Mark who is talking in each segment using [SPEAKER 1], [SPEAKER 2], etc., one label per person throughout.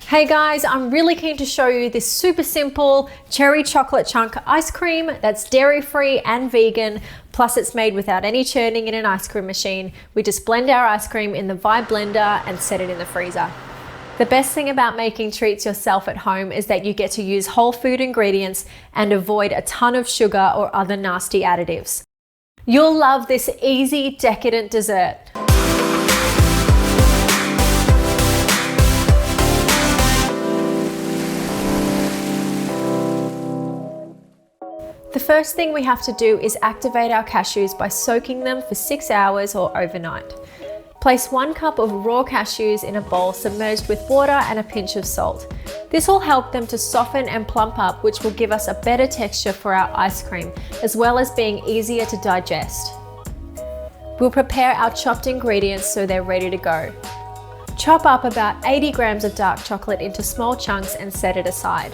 [SPEAKER 1] Hey guys, I'm really keen to show you this super simple cherry chocolate chunk ice cream that's dairy-free and vegan, plus it's made without any churning in an ice cream machine. We just blend our ice cream in the Vibe blender and set it in the freezer. The best thing about making treats yourself at home is that you get to use whole food ingredients and avoid a ton of sugar or other nasty additives. You'll love this easy, decadent dessert. The first thing we have to do is activate our cashews by soaking them for 6 hours or overnight. Place 1 cup of raw cashews in a bowl submerged with water and a pinch of salt. This will help them to soften and plump up, which will give us a better texture for our ice cream, as well as being easier to digest. We'll prepare our chopped ingredients so they're ready to go. Chop up about 80 grams of dark chocolate into small chunks and set it aside.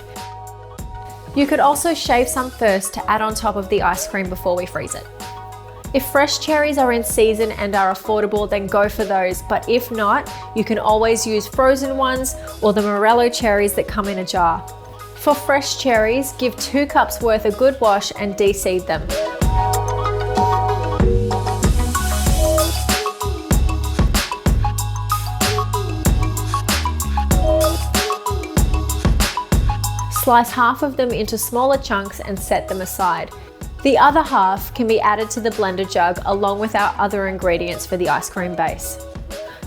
[SPEAKER 1] You could also shave some first to add on top of the ice cream before we freeze it. If fresh cherries are in season and are affordable, then go for those, but if not, you can always use frozen ones or the morello cherries that come in a jar. For fresh cherries, give 2 cups worth a good wash and de-seed them. Slice half of them into smaller chunks and set them aside. The other half can be added to the blender jug along with our other ingredients for the ice cream base.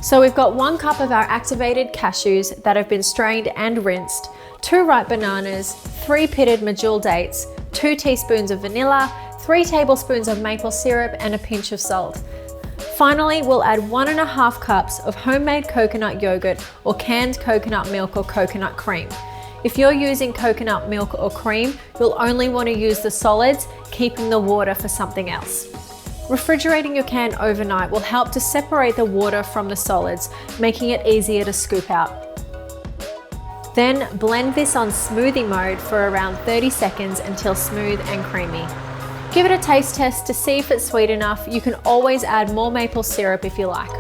[SPEAKER 1] So we've got 1 cup of our activated cashews that have been strained and rinsed, 2 ripe bananas, 3 pitted Medjool dates, 2 teaspoons of vanilla, 3 tablespoons of maple syrup and a pinch of salt. Finally, we'll add 1.5 cups of homemade coconut yogurt or canned coconut milk or coconut cream. If you're using coconut milk or cream, you'll only want to use the solids, keeping the water for something else. Refrigerating your can overnight will help to separate the water from the solids, making it easier to scoop out. Then blend this on smoothie mode for around 30 seconds until smooth and creamy. Give it a taste test to see if it's sweet enough. You can always add more maple syrup if you like.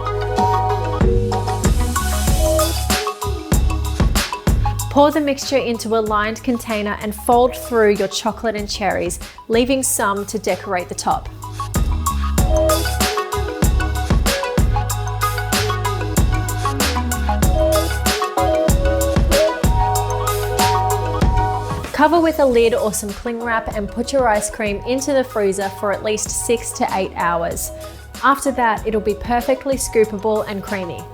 [SPEAKER 1] Pour the mixture into a lined container and fold through your chocolate and cherries, leaving some to decorate the top. Cover with a lid or some cling wrap and put your ice cream into the freezer for at least 6 to 8 hours. After that, it'll be perfectly scoopable and creamy.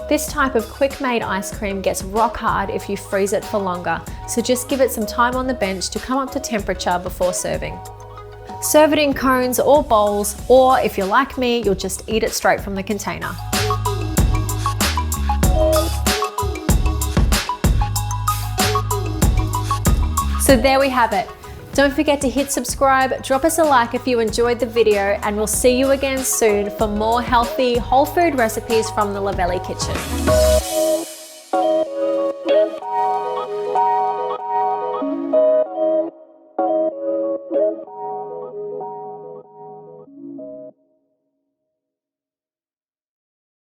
[SPEAKER 1] This type of quick-made ice cream gets rock hard if you freeze it for longer, so just give it some time on the bench to come up to temperature before serving. Serve it in cones or bowls, or if you're like me, you'll just eat it straight from the container. So there we have it. Don't forget to hit subscribe, drop us a like if you enjoyed the video, and we'll see you again soon for more healthy, whole food recipes from the Luvele kitchen.